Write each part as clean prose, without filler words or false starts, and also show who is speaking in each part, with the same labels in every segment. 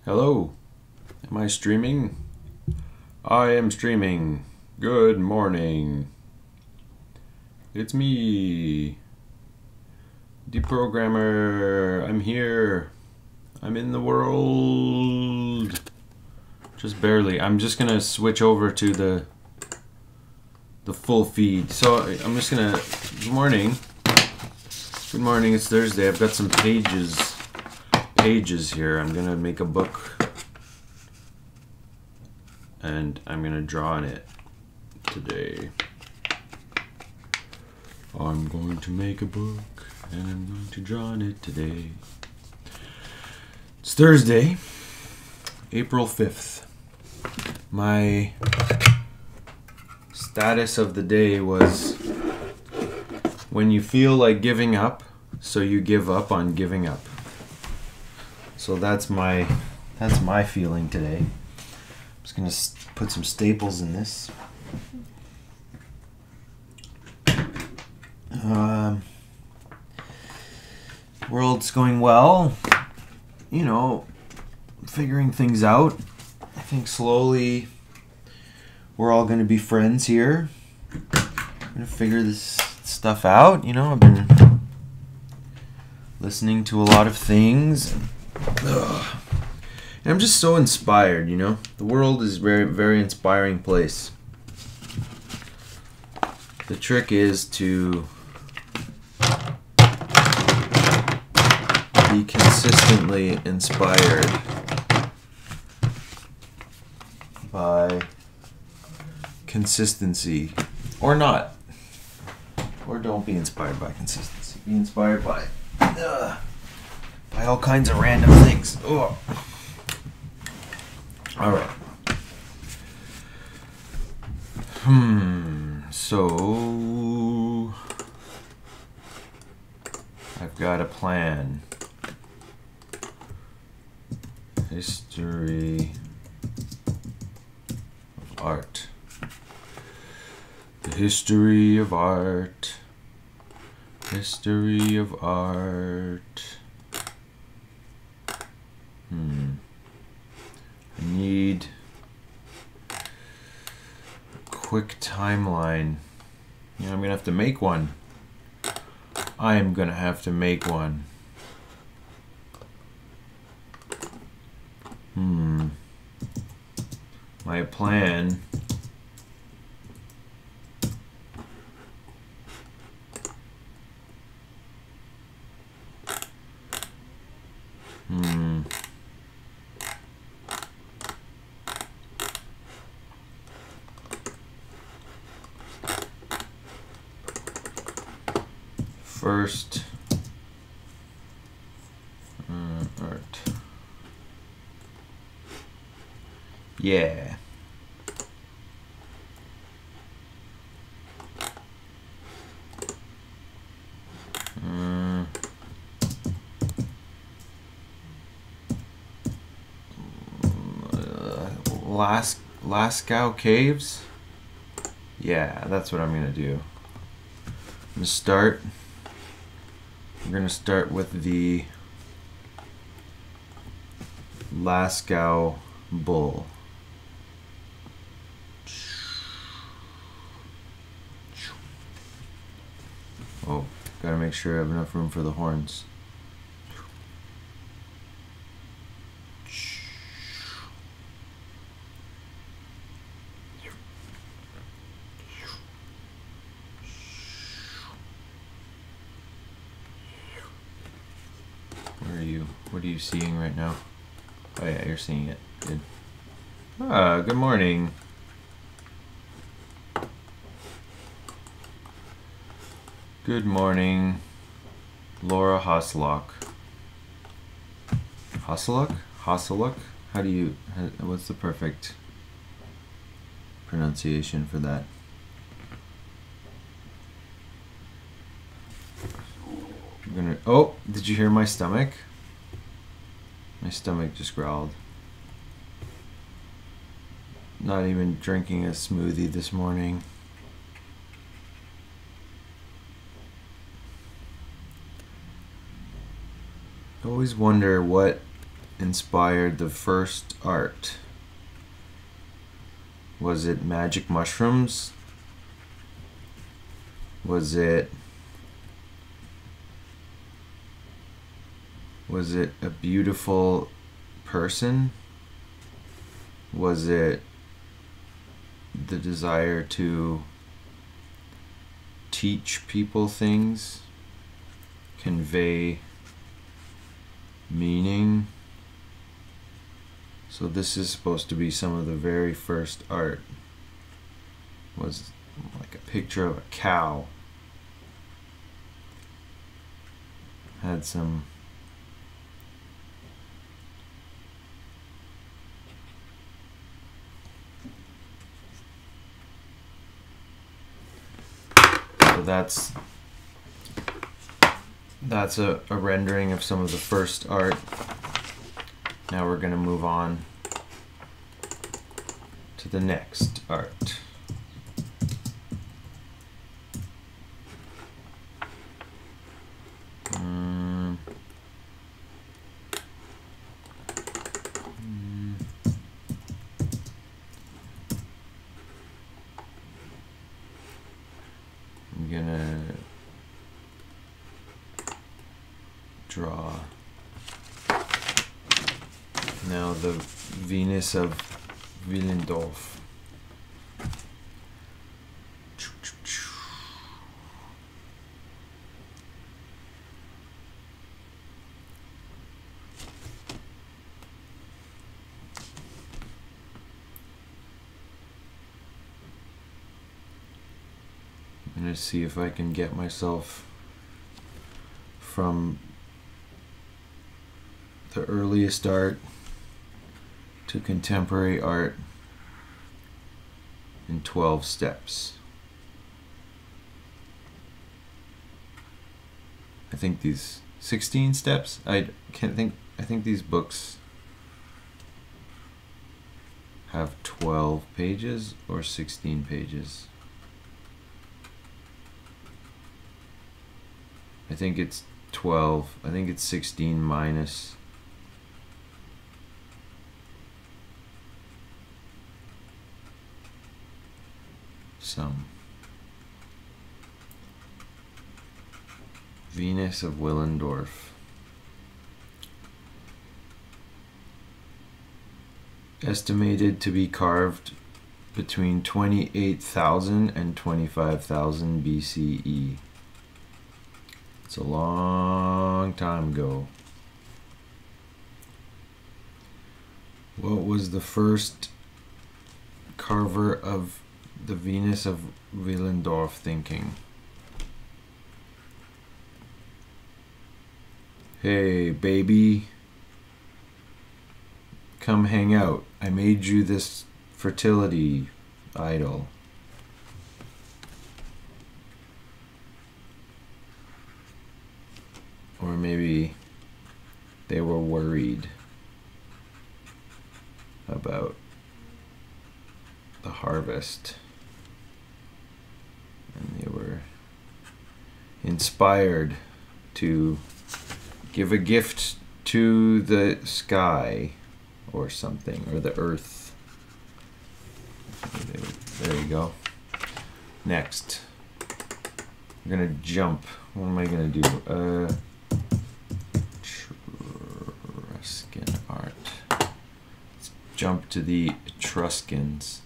Speaker 1: Hello, am I streaming? I am streaming. Good morning. It's me, deprogramr. I'm here. I'm in the world. Just barely. I'm just gonna switch over to the full feed. So I'm just gonna. Good morning. Good morning. It's Thursday. I've got some pages here. I'm gonna make a book and I'm gonna draw on it today. I'm going to make a book and I'm going to draw on it today. It's Thursday, April 5th. My status of the day was when you feel like giving up, so you give up on giving up. So that's my feeling today. I'm just gonna put some staples in this. World's going well. You know, figuring things out. I think slowly we're all gonna be friends here. I'm gonna figure this stuff out. You know, I've been listening to a lot of things. And I'm just so inspired, you know. The world is a very, very inspiring place. The trick is to be consistently inspired by consistency, or not. Or don't be inspired by consistency. Be inspired by all kinds of random things. Ugh. All right. So I've got a plan. History of art. The history of art. History of art. I need a quick timeline. You know, I'm gonna have to make one. I am gonna have to make one. My plan. First, art. Yeah. Lascaux Caves? Yeah, that's what I'm gonna do. I'm gonna start with the Lascaux bull. Oh, gotta make sure I have enough room for the horns. What are you seeing right now? Oh yeah, you're seeing it. Good. Good morning. Good morning, Laura Haslock. Haslock? Haslock? What's the perfect pronunciation for that? Oh, did you hear my stomach? My stomach just growled. Not even drinking a smoothie this morning. I always wonder what inspired the first art? Was it magic mushrooms? Was it a beautiful person? Was it the desire to teach people things, convey meaning? So this is supposed to be some of the very first art. Was like a picture of a cow. Had some that's a rendering of some of the first art. Now we're going to move on to the next art. I'm gonna draw now the Venus of Willendorf. I'm going to see if I can get myself from the earliest art to contemporary art in 12 steps. I think these 16 steps. I think these books have 12 pages or 16 pages. I think it's 12. I think it's 16 minus some. Venus of Willendorf. Estimated to be carved between 28,000 and 25,000 BCE. It's a long time ago. What was the first carver of the Venus of Willendorf thinking? Hey, baby, come hang out. I made you this fertility idol. Or maybe they were worried about the harvest and they were inspired to give a gift to the sky or something, or the earth. There you go. Next, I'm gonna jump. What am I gonna do? Etruscan art. Let's jump to the Etruscans.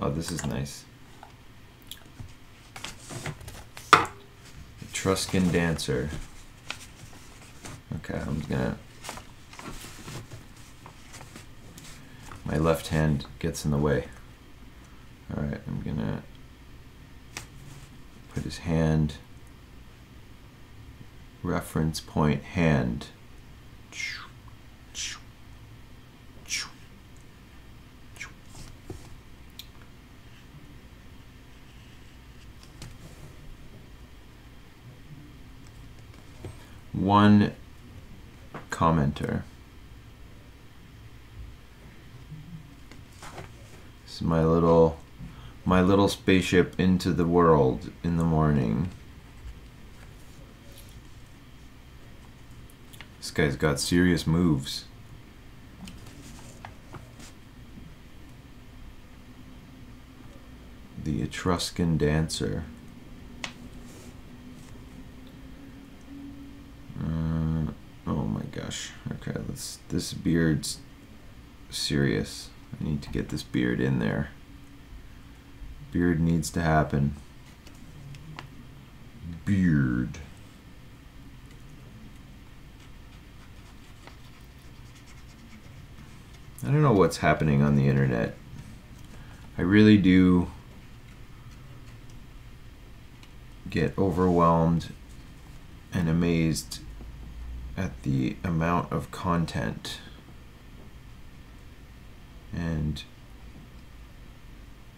Speaker 1: Oh, this is nice. Etruscan dancer. Okay, I'm gonna... My left hand gets in the way. Alright, I'm gonna put his hand, reference point, hand. One commenter. This is my little my little spaceship into the world in the morning. This guy's got serious moves. The Etruscan dancer. Oh my gosh. Okay, this beard's serious. I need to get this beard in there. Beard needs to happen. Beard. I don't know what's happening on the internet. I really do get overwhelmed and amazed at the amount of content. And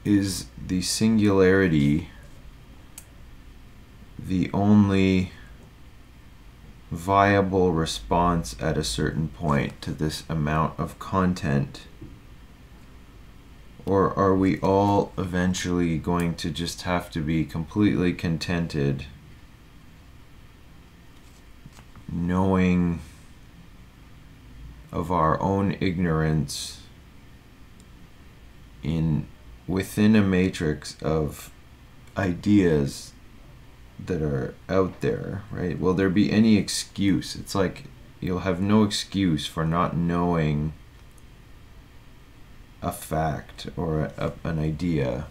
Speaker 1: is the singularity the only viable response at a certain point to this amount of content? Or are we all eventually going to just have to be completely contented knowing of our own ignorance within a matrix of ideas that are out there, right? Will there be any excuse? It's like you'll have no excuse for not knowing a fact or an idea.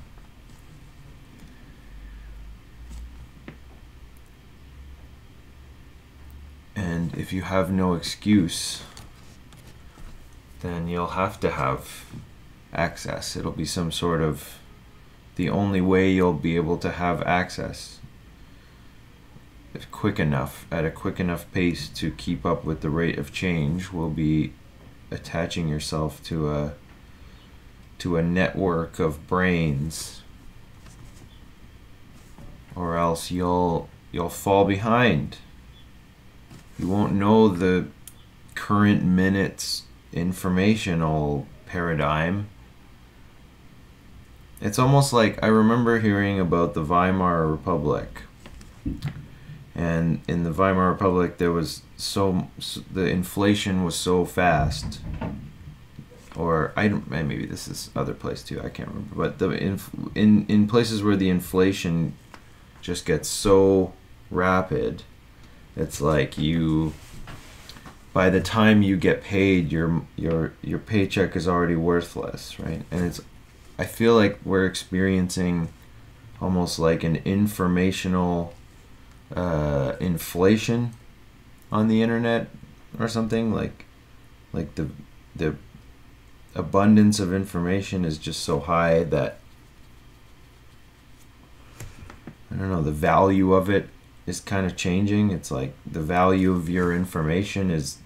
Speaker 1: And if you have no excuse, then you'll have to have access. It'll be some sort of the only way you'll be able to have access quick enough, at a quick enough pace to keep up with the rate of change, will be attaching yourself to a network of brains, or else you'll fall behind. You won't know the current minute's informational paradigm. It's almost like I remember hearing about the Weimar Republic. And in the Weimar Republic, there was the inflation was so fast, or maybe this is other place too. I can't remember. But in places where the inflation just gets so rapid, it's like by the time you get paid, your paycheck is already worthless, right? And I feel like we're experiencing almost like an informational inflation on the internet or something. Like the abundance of information is just so high that, I don't know, the value of it is kind of changing. It's like the value of your information is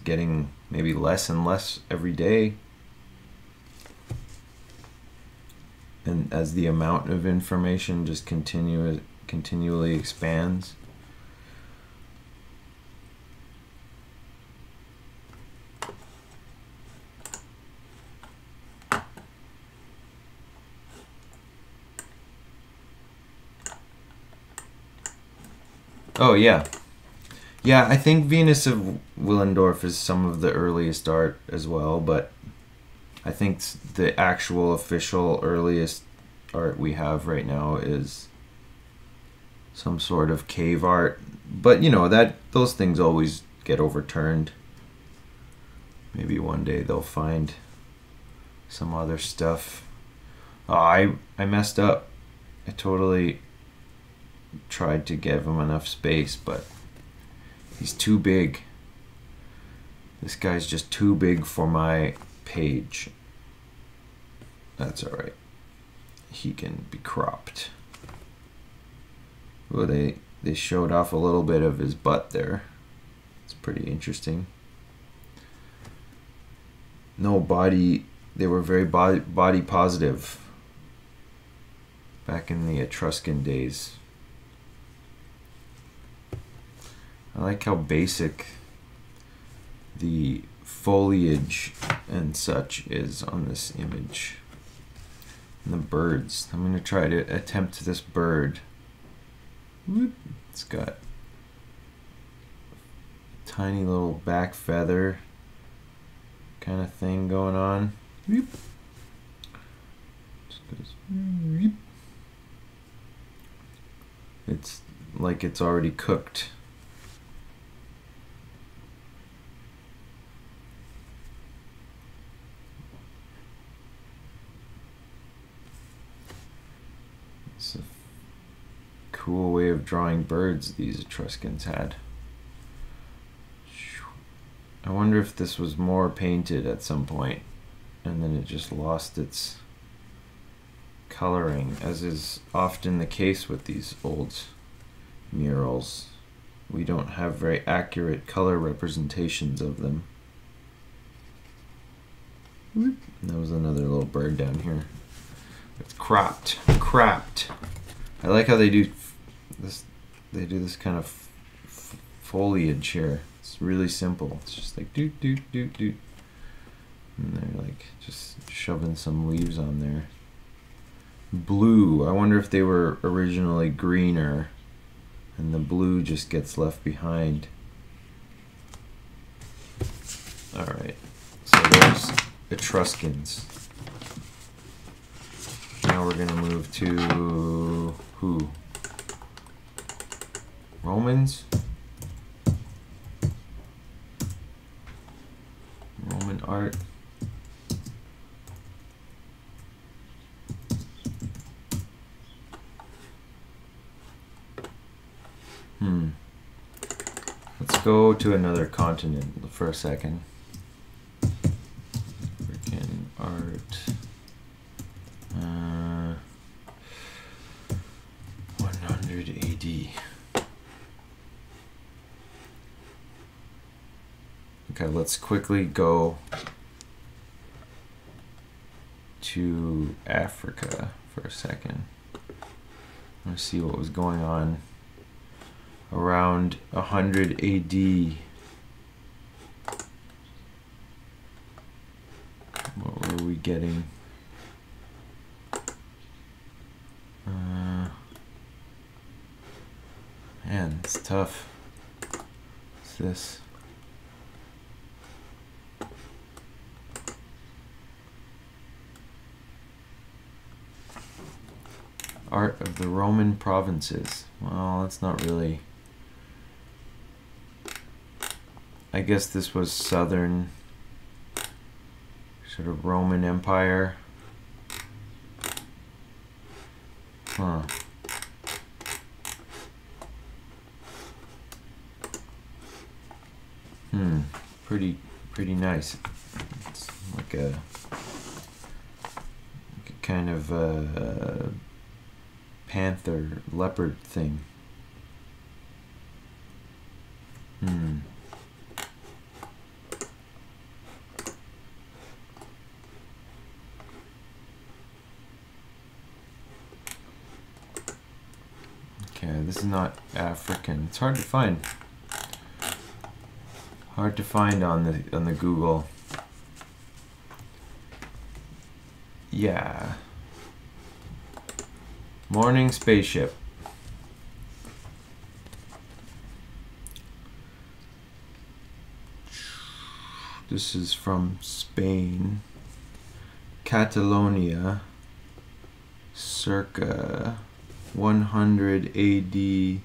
Speaker 1: getting maybe less and less every day. And as the amount of information just continually expands. Oh yeah. Yeah, I think Venus of Willendorf is some of the earliest art as well, but I think the actual official earliest art we have right now is some sort of cave art. But you know, those things always get overturned. Maybe one day they'll find some other stuff. Oh, I messed up. I totally tried to give him enough space, but he's too big. This guy's just too big for my page. That's alright. He can be cropped. Well, they showed off a little bit of his butt there. It's pretty interesting. No body. They were very body positive back in the Etruscan days. I like how basic the foliage and such is on this image. And the birds. I'm going to try to attempt this bird. Whoop. It's got a tiny little back feather kind of thing going on. Whoop. Just goes, whoop. It's like it's already cooked. It's a cool way of drawing birds these Etruscans had. I wonder if this was more painted at some point and then it just lost its coloring, as is often the case with these old murals. We don't have very accurate color representations of them. And that was another little bird down here. It's cropped. I like how they do this. They do this kind of foliage here. It's really simple. It's just like doot doot doot doot, and they're like just shoving some leaves on there. Blue. I wonder if they were originally greener, and the blue just gets left behind. All right. So there's Etruscans. Now we're going to move to who? Romans? Roman art. Let's go to another continent for a second. African art. 100 AD. Okay, let's quickly go to Africa for a second. I want to see what was going on around 100 AD. What were we getting? Man, it's tough. What's this? Art of the Roman provinces. Well, that's not really... I guess this was southern sort of Roman Empire. Huh. Pretty nice. It's like a kind of panther leopard thing. Okay, this is not African. It's hard to find. Hard to find on the Google. Yeah. Morning spaceship. This is from Spain. Catalonia. Circa 100 AD.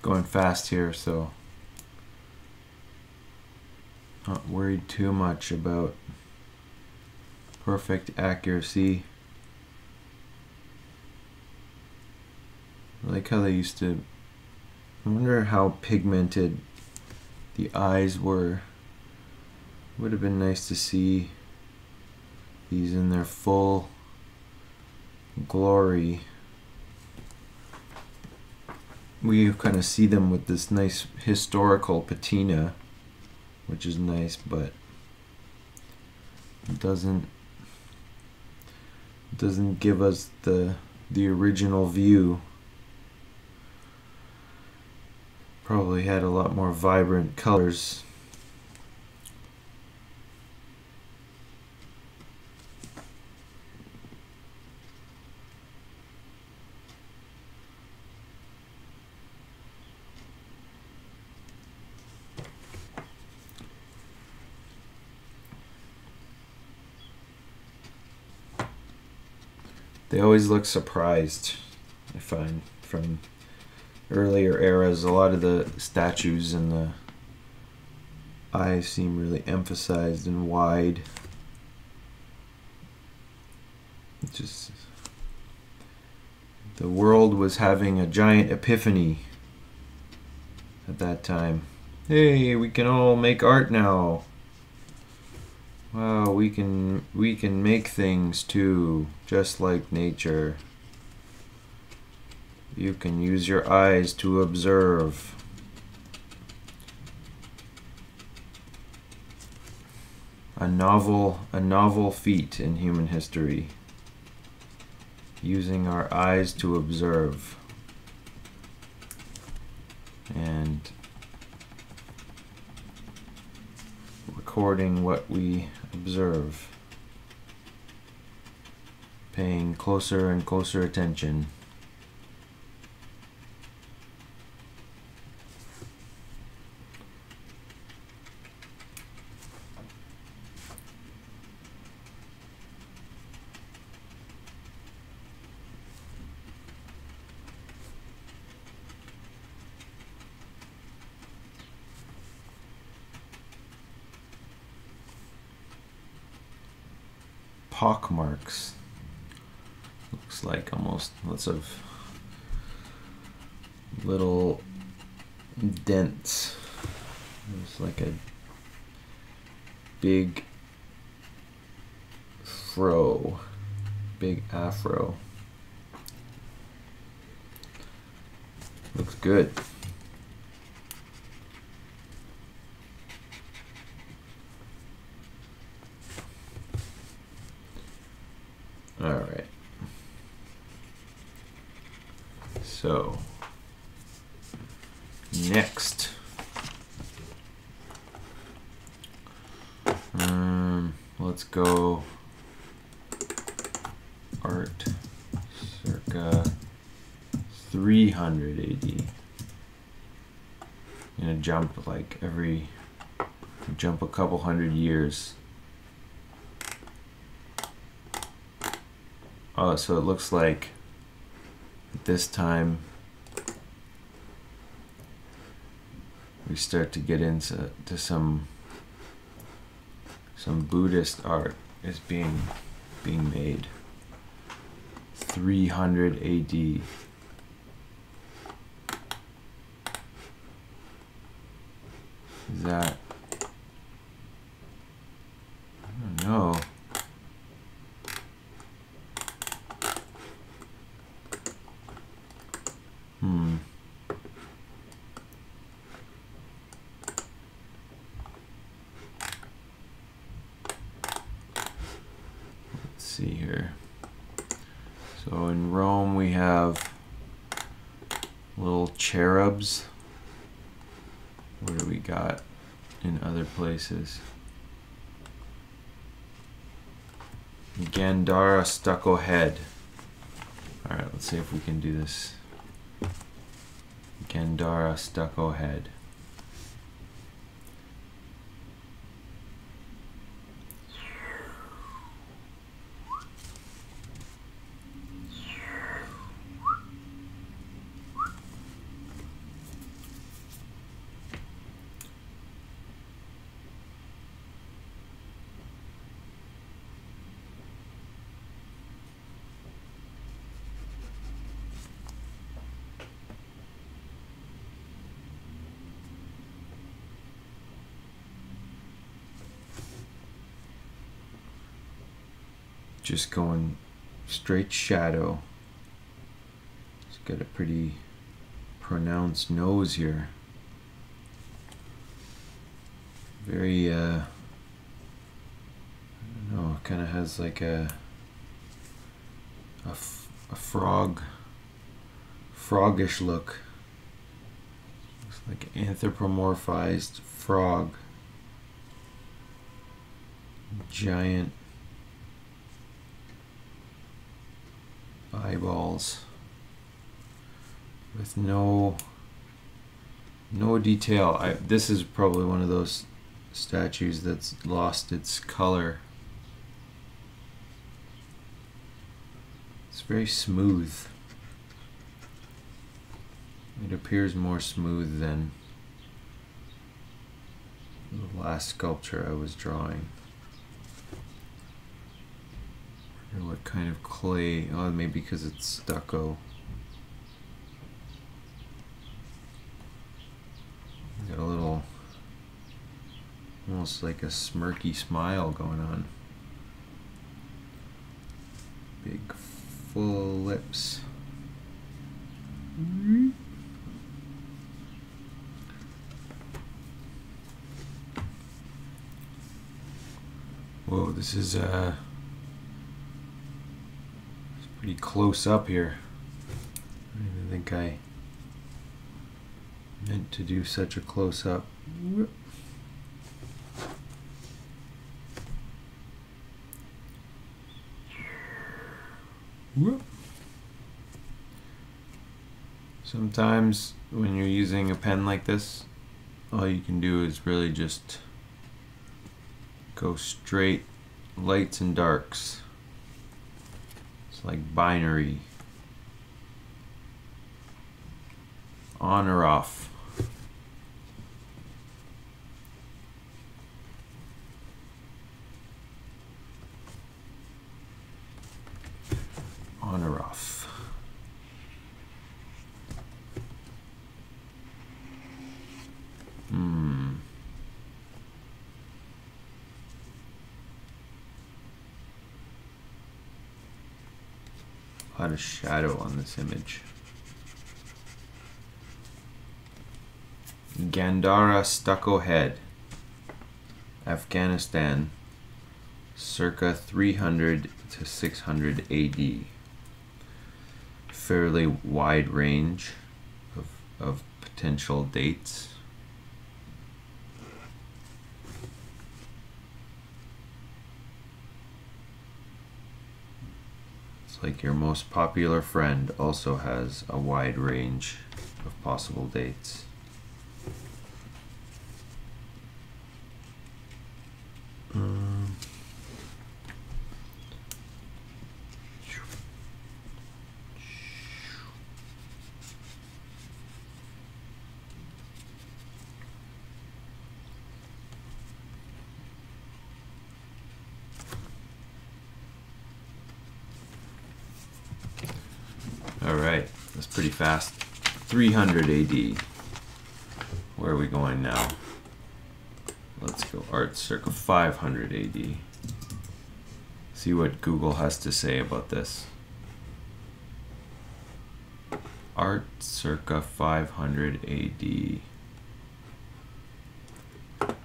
Speaker 1: Going fast here, so not worried too much about perfect accuracy. I like how they used to. I wonder how pigmented the eyes were. Would have been nice to see these in their full glory. We kind of see them with this nice historical patina, which is nice, but it doesn't give us the original view. Probably had a lot more vibrant colors. They always look surprised, I find, from earlier eras. A lot of the statues and the eyes seem really emphasized and wide. Just the world was having a giant epiphany at that time. Hey, we can all make art now. Wow, we can make things too, just like nature. You can use your eyes to observe. A novel feat in human history. Using our eyes to observe. And recording what we observe. Paying closer and closer attention. Pock marks. Looks like almost lots of little dents. It's like a big big afro. Looks good. All right. So, next, let's go art circa 300 AD. I'm gonna jump jump a couple hundred years. Oh, so it looks like at this time we start to get into some Buddhist art is being made. 300 AD. Is that? I don't know. Let's see here. So in Rome we have little cherubs. What do we got in other places? Gandhara stucco head. Alright, let's see if we can do this. Gandhara stucco head. Just going straight shadow. It's got a pretty pronounced nose here. Very, I don't know, kind of has like a frogish look. Looks like anthropomorphized frog. Giant eyeballs with no detail. This is probably one of those statues that's lost its color. It's very smooth. It appears more smooth than the last sculpture I was drawing. I wonder what kind of clay. Oh, maybe because it's stucco. Got a little, almost like a smirky smile going on. Big full lips. Whoa, this is it's pretty close up here. I don't even think I meant to do such a close up. Sometimes when you're using a pen like this, all you can do is really just go straight lights and darks. It's like binary. On or off. On or off. A lot of shadow on this image. Gandhara stucco head, Afghanistan, circa 300 to 600 AD. Fairly wide range of potential dates. It's like your most popular friend also has a wide range of possible dates. Alright, that's pretty fast. 300 AD. Where are we going now? Let's go art circa 500 AD. See what Google has to say about this. Art circa 500 AD.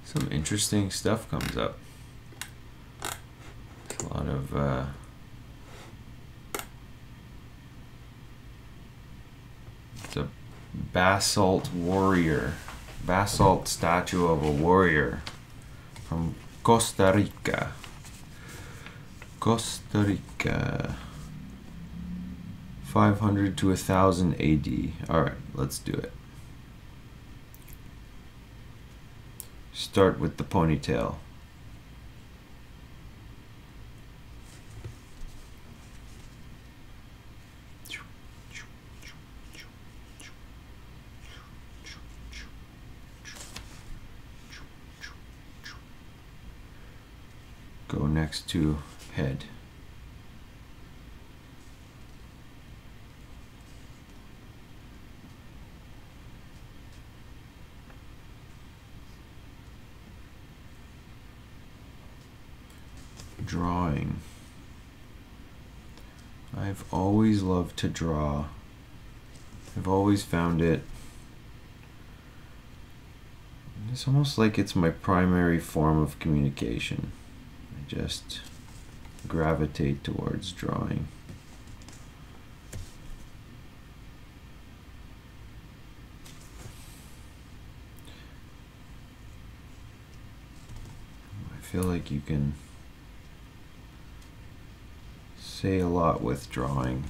Speaker 1: Some interesting stuff comes up. There's a lot of it's a basalt warrior, basalt statue of a warrior from Costa Rica. Costa Rica. 500 to 1000 AD. Alright, let's do it. Start with the ponytail. Go next to head. Drawing. I've always loved to draw. I've always found it. It's almost like it's my primary form of communication. I just gravitate towards drawing. I feel like you can say a lot with drawing.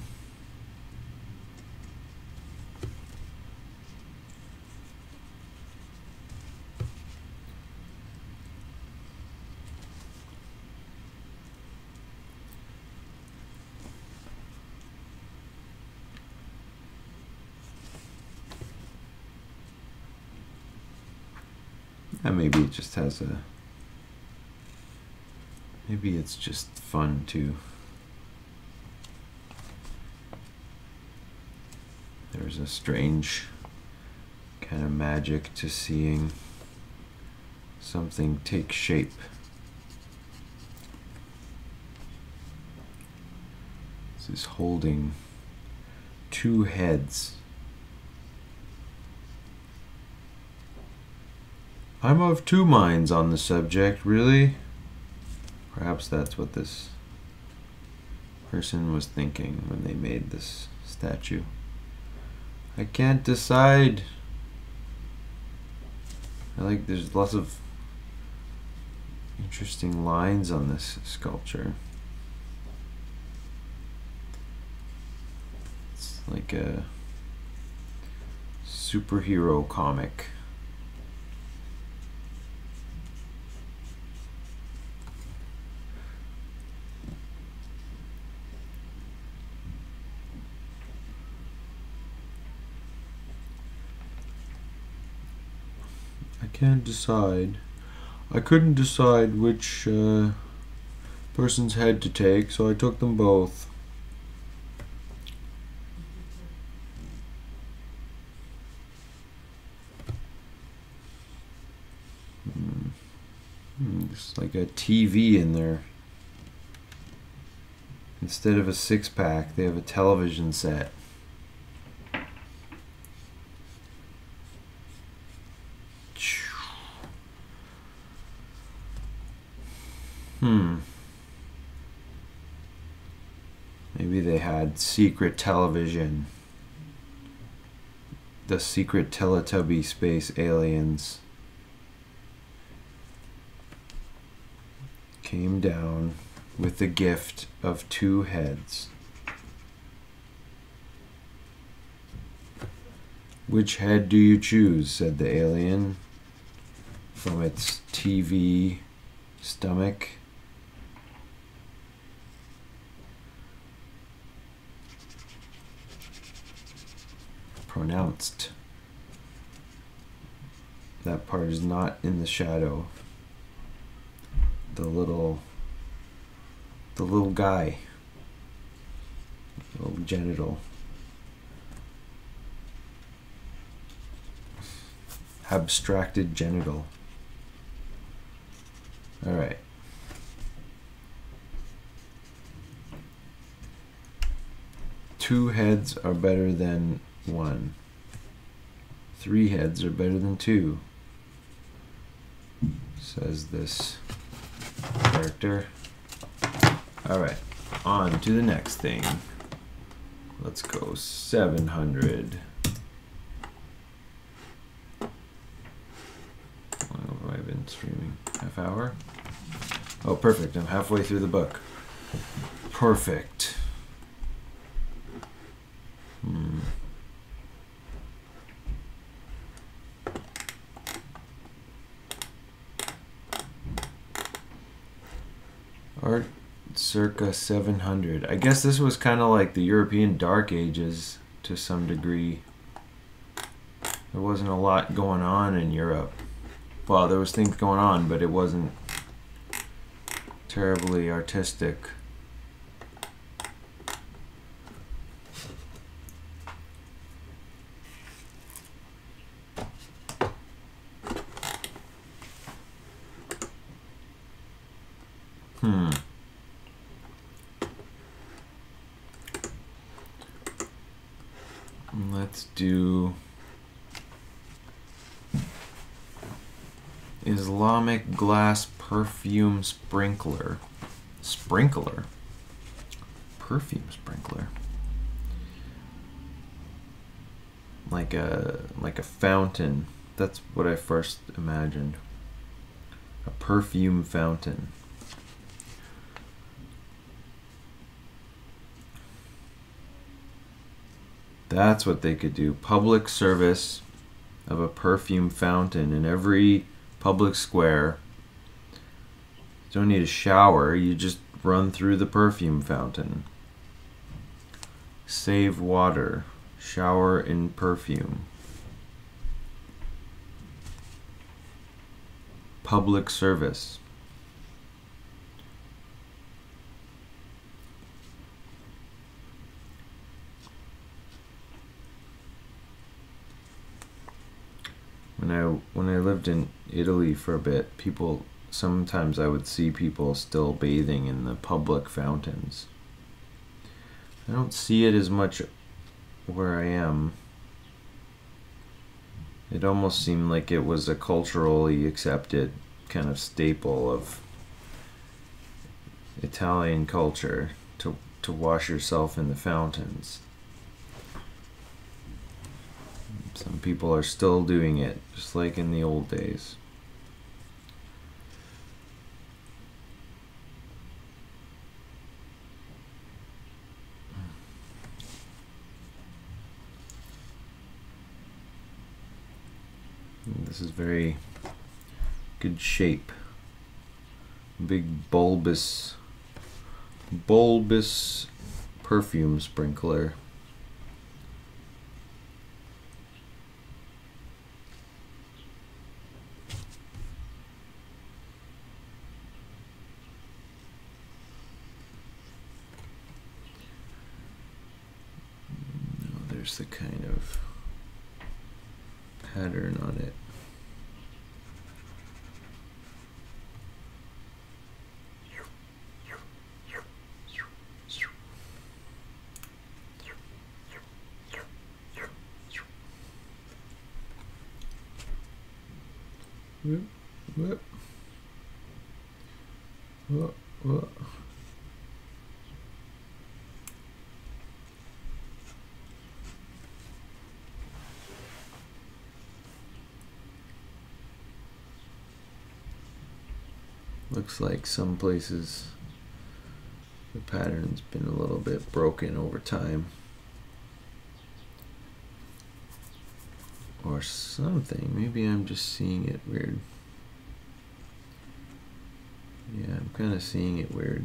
Speaker 1: And maybe it just has a, maybe it's just fun too. There's a strange kind of magic to seeing something take shape. This is holding two heads. I'm of two minds on the subject, really? Perhaps that's what this person was thinking when they made this statue. I can't decide. I like there's lots of interesting lines on this sculpture. It's like a superhero comic. I can't decide. I couldn't decide which person's head to take, so I took them both. There's like a TV in there. Instead of a six-pack, they have a television set. Maybe they had secret television. The secret Teletubby space aliens came down with the gift of two heads. Which head do you choose? Said the alien from its TV stomach. Pronounced. That part is not in the shadow. The little guy. Little genital. Abstracted genital. Alright. Two heads are better than one. Three heads are better than two, says this character. Alright, on to the next thing. Let's go 700. How long have I been streaming? Half hour? Oh, perfect. I'm halfway through the book. Perfect. Art circa 700. I guess this was kind of like the European Dark Ages to some degree. There wasn't a lot going on in Europe. Well, there was things going on, but it wasn't terribly artistic. Let's do Islamic glass perfume sprinkler. Sprinkler? Perfume sprinkler. Like a fountain. That's what I first imagined. A perfume fountain. That's what they could do. Public service of a perfume fountain in every public square. You don't need a shower, you just run through the perfume fountain. Save water. Shower in perfume. Public service. When I lived in Italy for a bit, sometimes I would see people still bathing in the public fountains. I don't see it as much where I am. It almost seemed like it was a culturally accepted kind of staple of Italian culture to wash yourself in the fountains. Some people are still doing it, just like in the old days. This is very good shape. Big bulbous perfume sprinkler. There's the kind of pattern on it. Whoop. Whoop. Looks like some places the pattern's been a little bit broken over time. Or something. Maybe I'm just seeing it weird. Yeah, I'm kind of seeing it weird.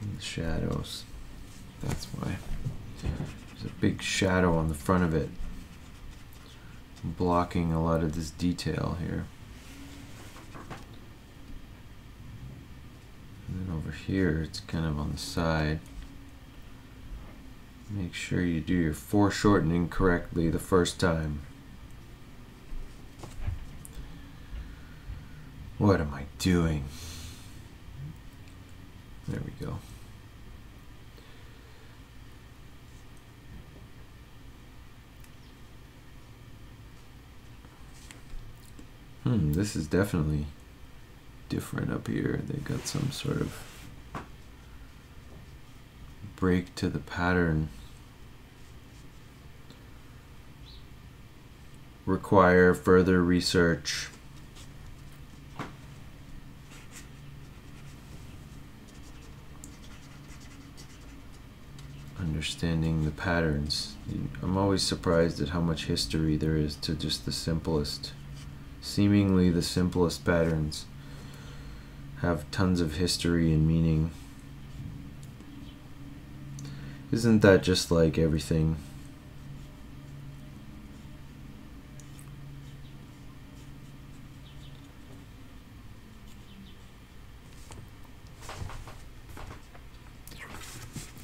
Speaker 1: In the shadows. That's why. There's a big shadow on the front of it, blocking a lot of this detail here. And then over here, it's kind of on the side. Make sure you do your foreshortening correctly the first time. What am I doing? There we go. This is definitely different up here. They got some sort of break to the pattern. Require further research. Understanding the patterns. I'm always surprised at how much history there is to just the simplest, seemingly the simplest patterns have tons of history and meaning. Isn't that just like everything?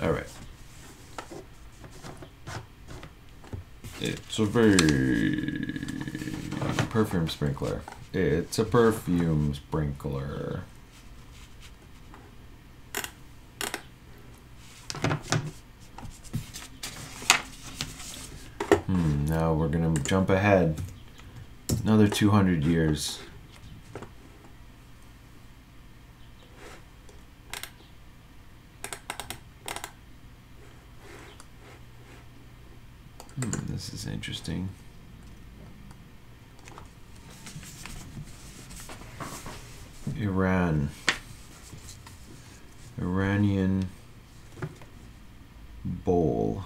Speaker 1: All right. It's a very perfume sprinkler. It's a perfume sprinkler. Now we're gonna jump ahead another 200 years. This is interesting. Iranian bowl.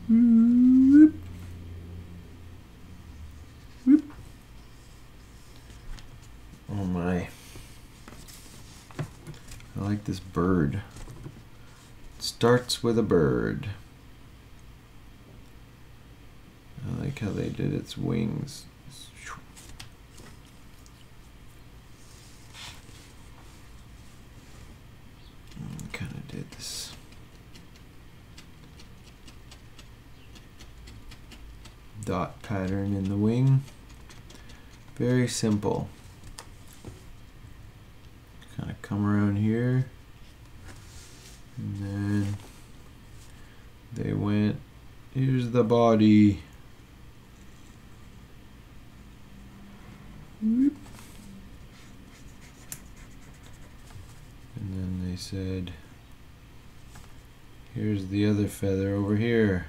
Speaker 1: Whoop. Whoop. Oh my. I like this bird. It starts with a bird. I like how they did its wings. Kind of did this. Dot pattern in the wing. Very simple. Kind of come around here. And then they went, here's the body. Whoop. And then they said, here's the other feather over here.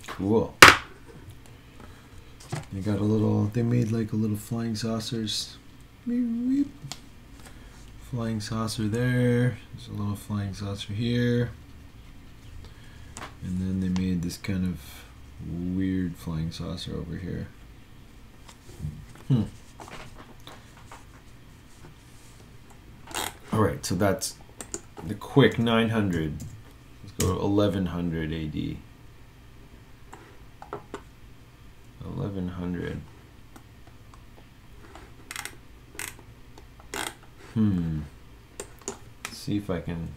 Speaker 1: Cool. They got a little, they made like a little flying saucers. Flying saucer there. There's a little flying saucer here. And then they made this kind of weird flying saucer over here. Alright, so that's the quick 900. Let's go to 1100 AD. 1100. Let's see if I can.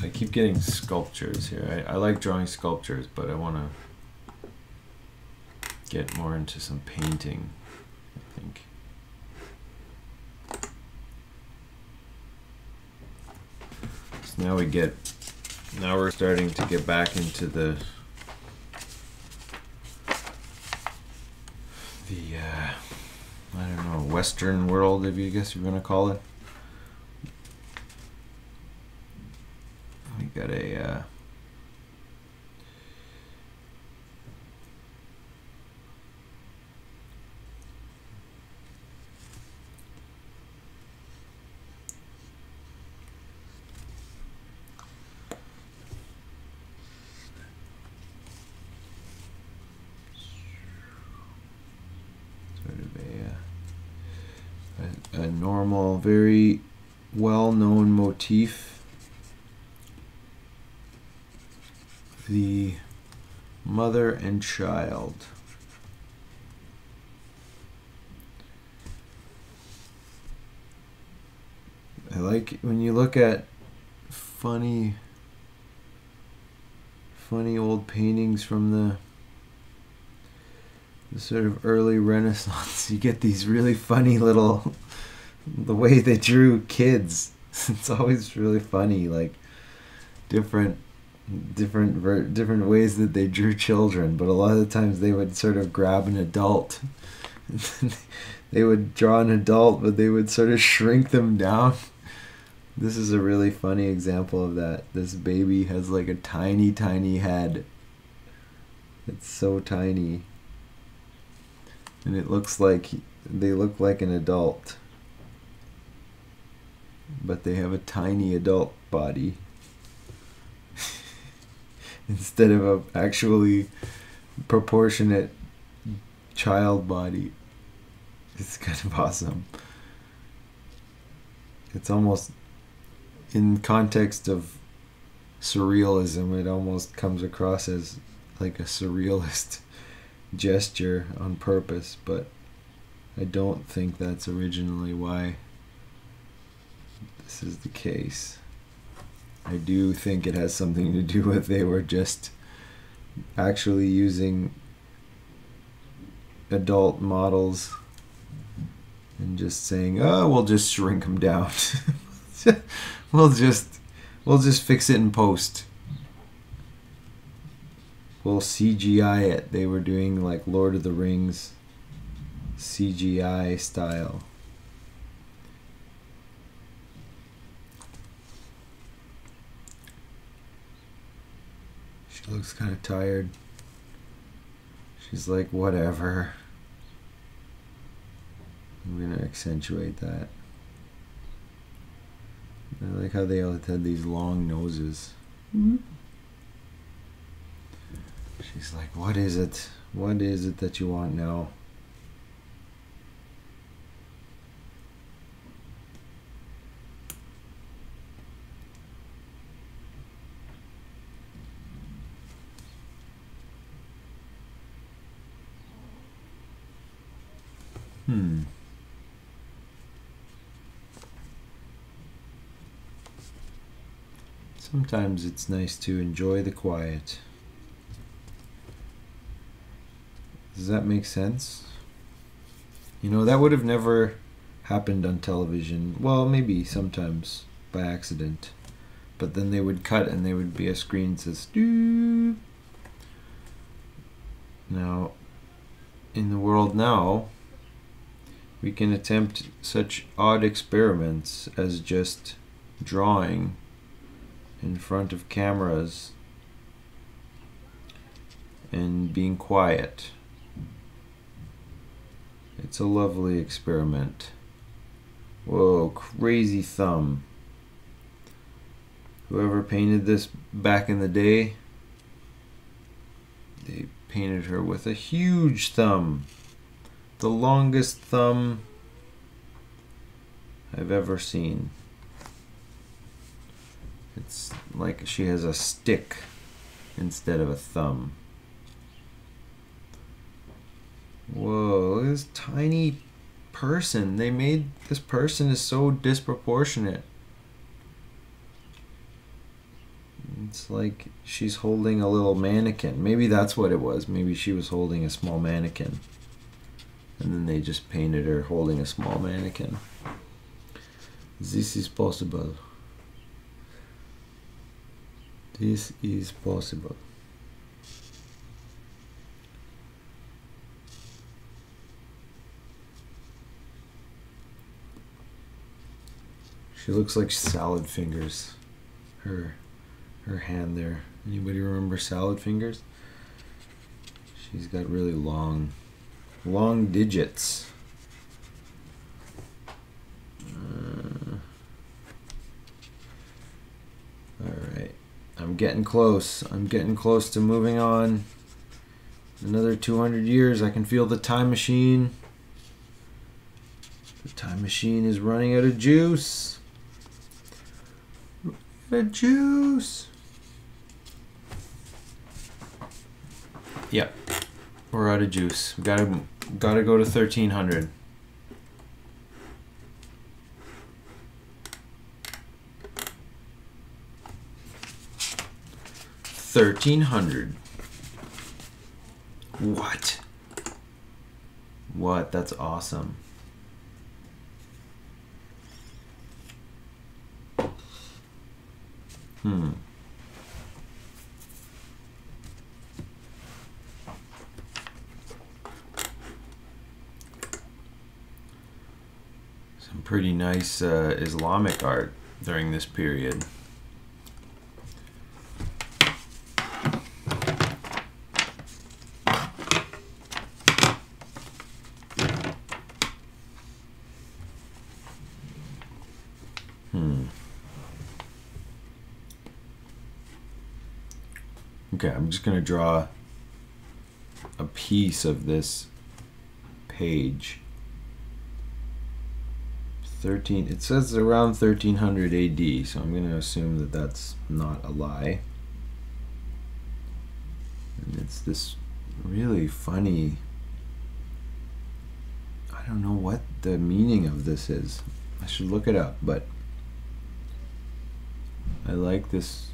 Speaker 1: I keep getting sculptures here. I like drawing sculptures, but I want to get more into some painting, I think. So now we're starting to get back into the I don't know, Western world, if you guess you're gonna call it. We got a a normal, very well-known motif. The mother and child. I like when you look at funny old paintings from the sort of early Renaissance. You get these really funny little, the way they drew kids. It's always really funny, like different ways that they drew children. But a lot of the times they would sort of grab an adult. They would draw an adult, but they would sort of shrink them down. This is a really funny example of that. This baby has like a tiny, tiny head. It's so tiny. And it looks like they look like an adult, but they have a tiny adult body instead of a actually proportionate child body. It's kind of awesome. It's almost, in context of surrealism, it almost comes across as like a surrealist gesture on purpose, but I don't think that's originally why this is the case. I do think it has something to do with they were just actually using adult models and just saying, oh, we'll just shrink them down. we'll just fix it in post. We'll CGI it. They were doing like Lord of the Rings CGI style. She looks kind of tired. She's like, whatever. I'm gonna accentuate that. I like how they all had these long noses. Mm-hmm. She's like, what is it? What is it that you want now? Sometimes it's nice to enjoy the quiet. Does that make sense? You know, that would have never happened on television. Well, maybe sometimes by accident. But then they would cut and there would be a screen that says, doo. Now, in the world now, we can attempt such odd experiments as just drawing in front of cameras and being quiet. It's a lovely experiment. Whoa, crazy thumb. Whoever painted this back in the day, they painted her with a huge thumb. The longest thumb I've ever seen. It's like she has a stick instead of a thumb. Whoa, look at this tiny person. They made this person is so disproportionate. It's like she's holding a little mannequin. Maybe that's what it was. Maybe she was holding a small mannequin. And then they just painted her holding a small mannequin. This is possible. This is possible. She looks like salad fingers. Her hand there. Anybody remember salad fingers? She's got really long digits. Alright. I'm getting close. I'm getting close to moving on. Another 200 years. I can feel the time machine. The time machine is running out of juice. Out of juice. Yep. We're out of juice. We gotta go to 1300. 1300. What? What? That's awesome. Some pretty nice Islamic art during this period. Okay, I'm just going to draw a piece of this page. 13. It says around 1300 AD, so I'm going to assume that that's not a lie. And it's this really funny. I don't know what the meaning of this is. I should look it up, but I like this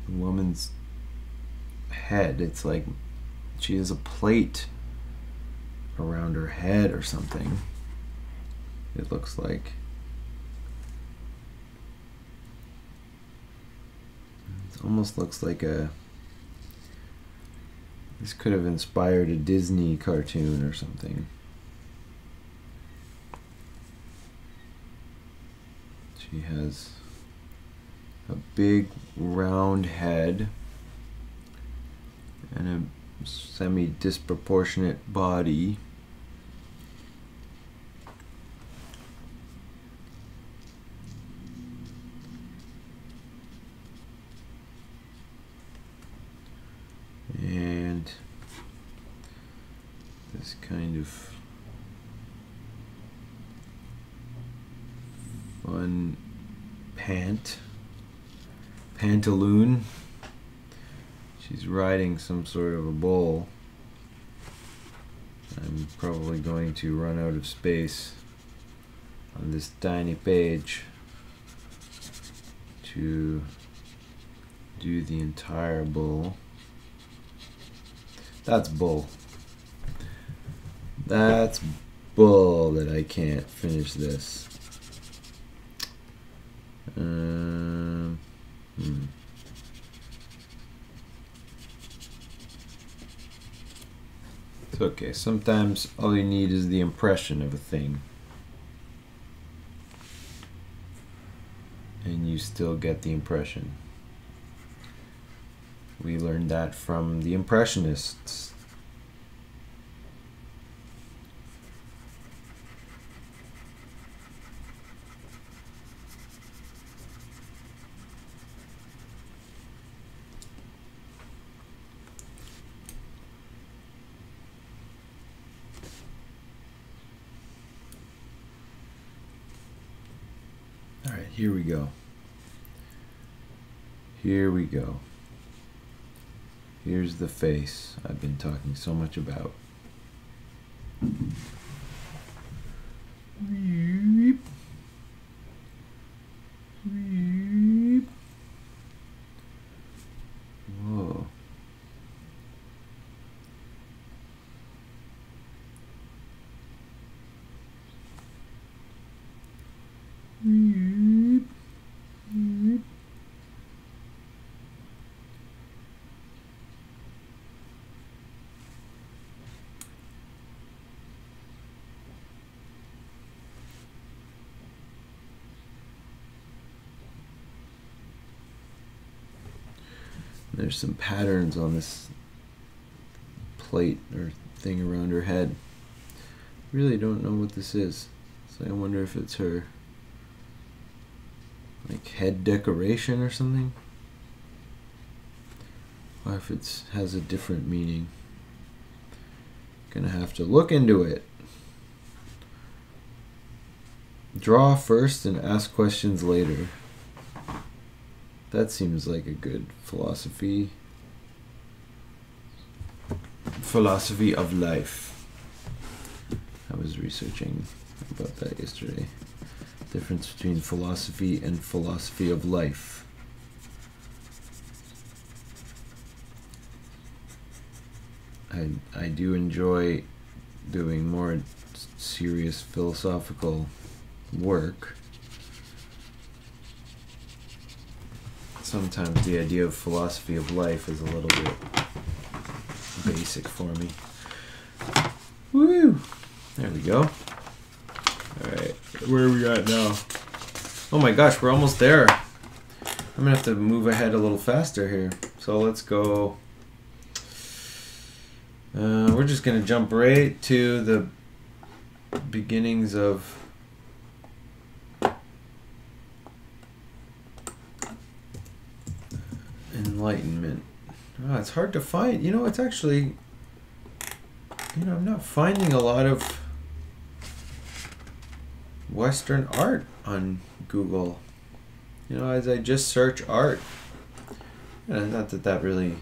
Speaker 1: woman's head. It's like she has a plate around her head or something. It looks like. It almost looks like a. This could have inspired a Disney cartoon or something. She has a big round head and a semi-disproportionate body. And this kind of fun pantaloon. She's riding some sort of a bull. I'm probably going to run out of space on this tiny page to do the entire bull. That's bull. That's bull that I can't finish this. It's okay. Sometimes all you need is the impression of a thing, and you still get the impression. We learned that from the Impressionists. All right, here we go. Here we go. Here's the face I've been talking so much about. Whoa. There's some patterns on this plate or thing around her head. Really don't know what this is. So I wonder if it's her like head decoration or something, or if it has a different meaning. Gonna have to look into it. Draw first and ask questions later. That seems like a good philosophy of life. I was researching about that yesterday. Difference between philosophy and philosophy of life. I do enjoy doing more serious philosophical work. Sometimes the idea of philosophy of life is a little bit basic for me. Woo! There we go. Alright, where are we at now? Oh my gosh, we're almost there. I'm gonna have to move ahead a little faster here. So let's go. We're just gonna jump right to the beginnings of Enlightenment. Oh, it's hard to find. You know, it's actually... You know, I'm not finding a lot of Western art on Google. You know, as I just search art. And not that that really...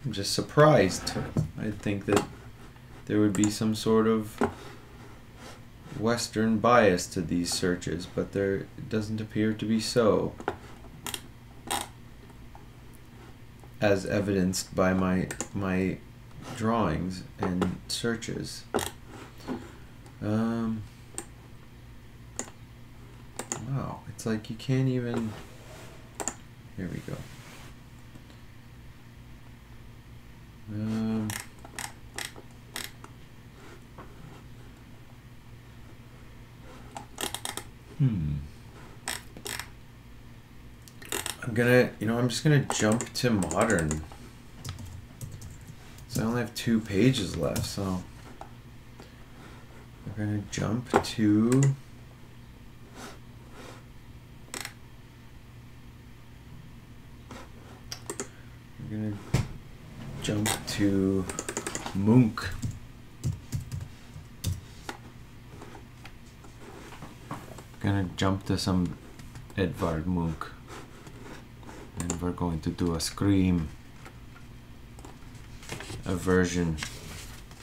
Speaker 1: I'm just surprised. I think that there would be some sort of Western bias to these searches, but there doesn't appear to be so. As evidenced by my drawings and searches. Wow, it's like you can't even... Here we go. I'm just gonna jump to modern. So I only have 2 pages left, so we're gonna jump to Munch. Gonna jump to some Edvard Munch. And we're going to do a Scream, a version.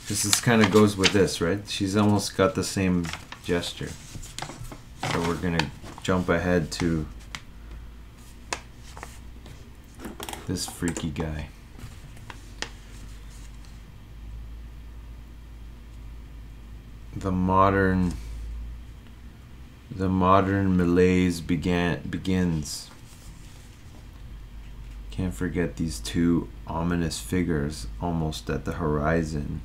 Speaker 1: This kind of goes with this, right? She's almost got the same gesture. So we're gonna jump ahead to this freaky guy. The modern malaise begins. Can't forget these 2 ominous figures almost at the horizon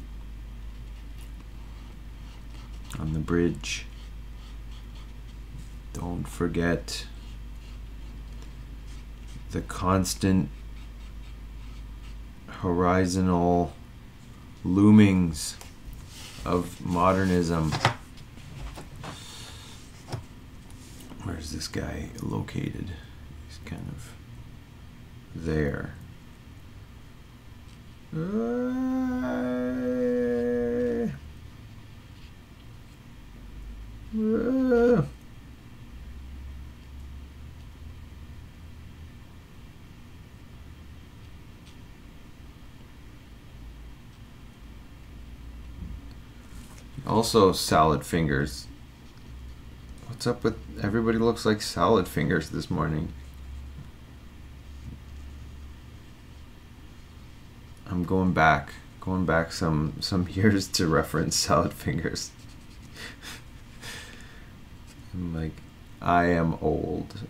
Speaker 1: on the bridge. Don't forget the constant horizontal loomings of modernism. Where's this guy located? He's kind of there. Also, salad fingers. What's up with everybody looks like salad fingers this morning? I'm going back some years to reference salad fingers. I'm like, I am old.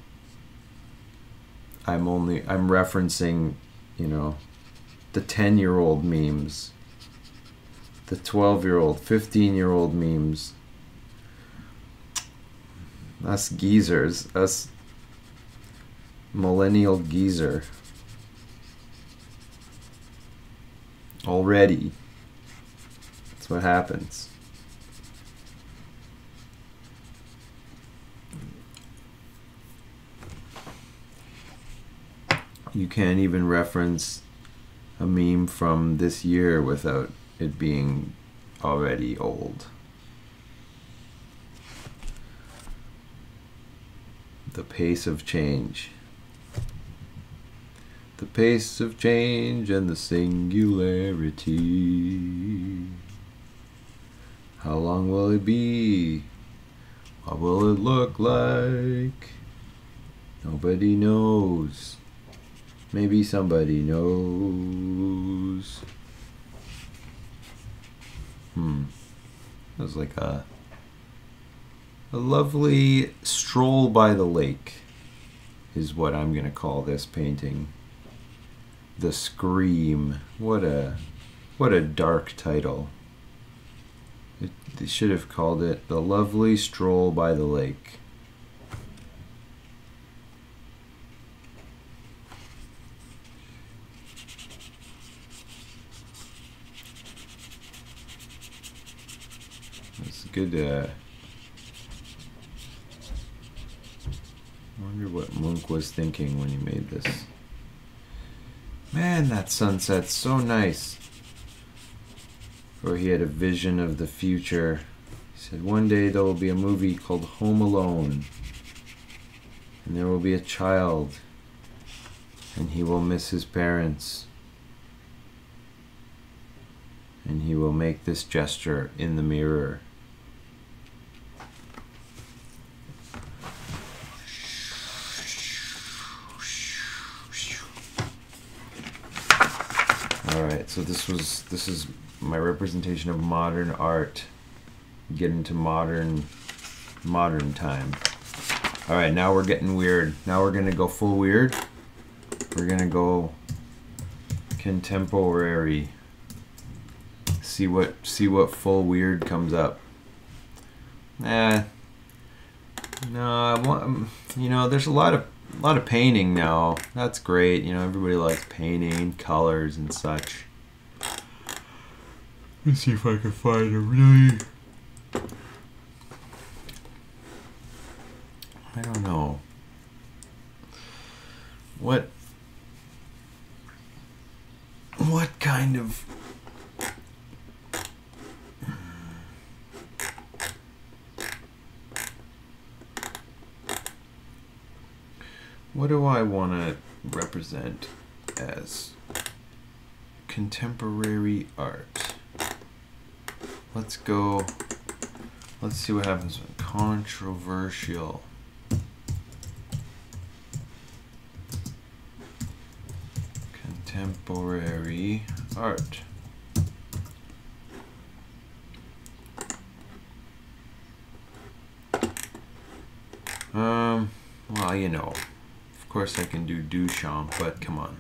Speaker 1: I'm referencing, you know, the 10-year-old memes, the 12-year-old, 15-year-old memes. Us geezers, us millennial geezer. Already. That's what happens. You can't even reference a meme from this year without it being already old. The pace of change. The pace of change and the singularity. How long will it be? What will it look like? Nobody knows. Maybe somebody knows. It was like a lovely stroll by the lake is what I'm gonna call this painting. The Scream. What a dark title. They should have called it The Lovely Stroll by the Lake. That's good. I wonder what Munch was thinking when he made this. Man, that sunset's so nice. Or he had a vision of the future. He said, one day there will be a movie called Home Alone. And there will be a child. And he will miss his parents. And he will make this gesture in the mirror. Alright, so this is my representation of modern art. Get into modern time. Alright, now we're getting weird. Now we're gonna go full weird. We're gonna go contemporary. See what full weird comes up. No, I want, you know, there's a lot of painting now. That's great. You know, everybody likes painting, colors and such. Let's see if I can find a really, I don't know. What kind of what do I want to represent as contemporary art? Let's see what happens with controversial. Contemporary art. Well, you know, of course I can do Duchamp, but come on.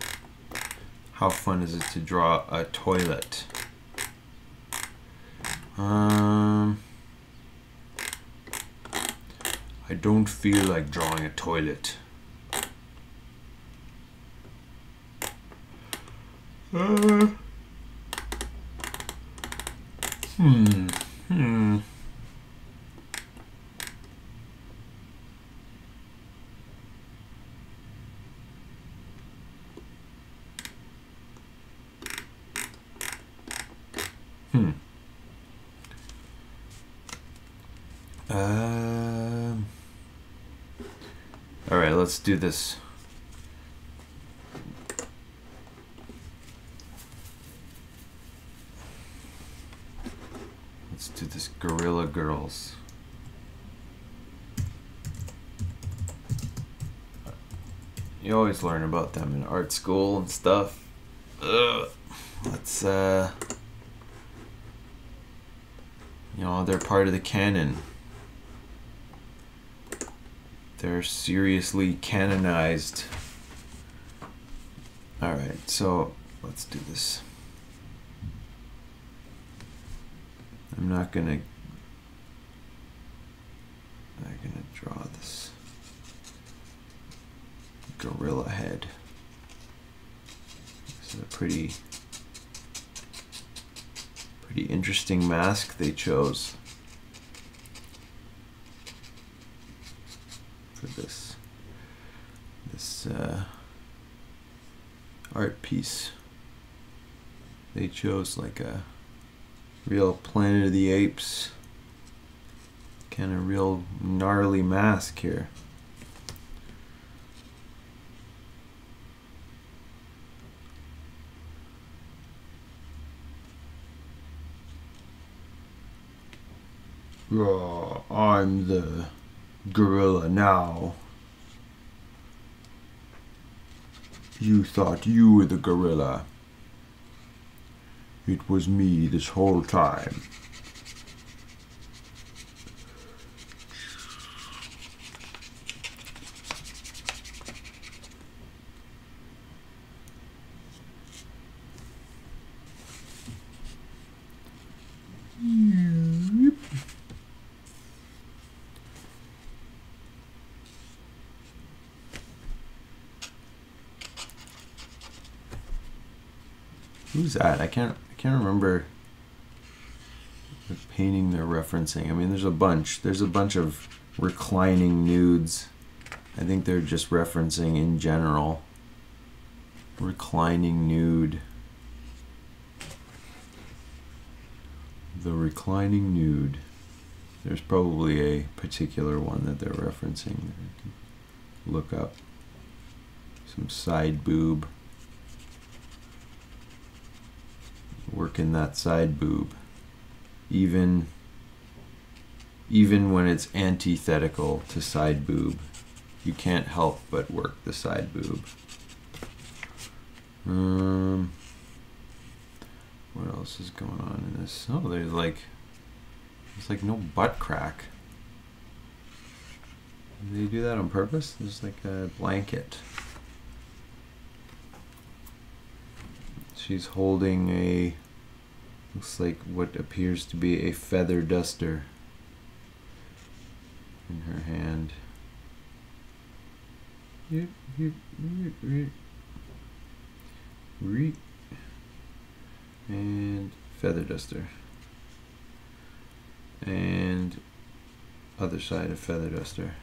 Speaker 1: How fun is it to draw a toilet? I don't feel like drawing a toilet. All right, let's do this. Let's do this Gorilla Girls. You always learn about them in art school and stuff. Let's, you know, they're part of the canon. They're seriously canonized. Alright, so let's do this. I'm not gonna draw this gorilla head. This is a pretty interesting mask they chose for this art piece. They chose like a real Planet of the Apes kind of real gnarly mask here. I'm the gorilla now. You thought you were the gorilla. It was me this whole time. Who's that? I can't remember the painting they're referencing. I mean, there's a bunch. There's a bunch of reclining nudes. I think they're just referencing in general. Reclining nude. The reclining nude. There's probably a particular one that they're referencing that I can look up. Some side boob. Working that side boob. Even when it's antithetical to side boob, you can't help but work the side boob. What else is going on in this? Oh, there's like no butt crack. Do they do that on purpose? There's like a blanket. She's holding a, looks like what appears to be a feather duster in her hand. And feather duster. And other side of feather duster.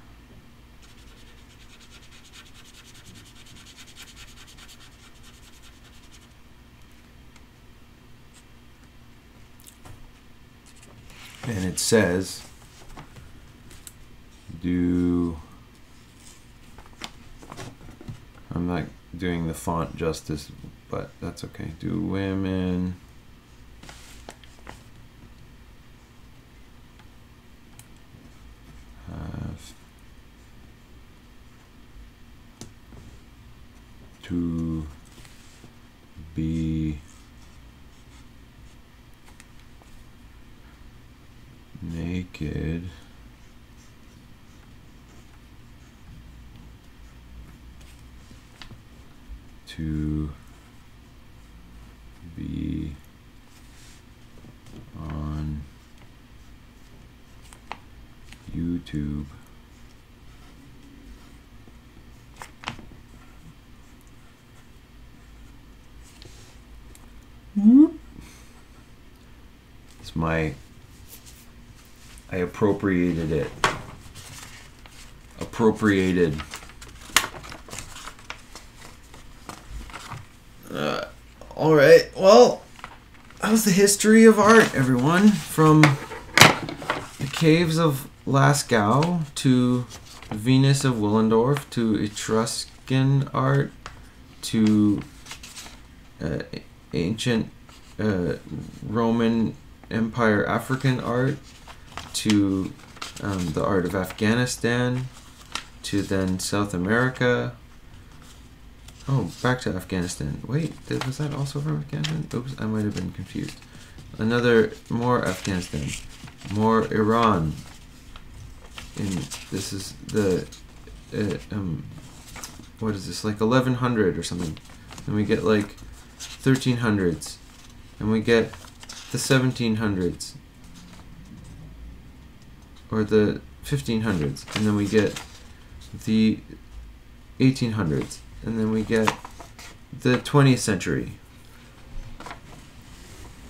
Speaker 1: And it says, I'm not doing the font justice, but that's okay. Do women have to be naked to be on YouTube? It's I appropriated it. Appropriated. Alright, well, that was the history of art, everyone. From the caves of Lascaux to Venus of Willendorf to Etruscan art to ancient Roman Empire African art to the art of Afghanistan to then South America. Oh, back to Afghanistan. Wait, was that also from Afghanistan? Oops, I might have been confused. More Afghanistan, more Iran. And this is the, what is this, like 1100 or something. Then we get like 1300s. And we get the 1700s. Or the 1500s. And then we get the 1800s. And then we get the 20th century.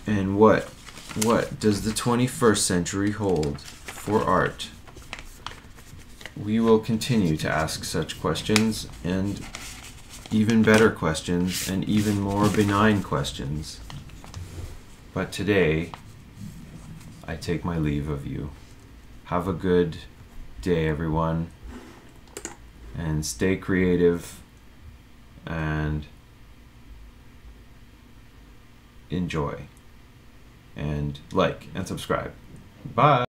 Speaker 1: And what does the 21st century hold for art? We will continue to ask such questions, and even better questions, and even more benign questions. But today, I take my leave of you. Have a good day, everyone, and stay creative. And enjoy and like and subscribe. Bye.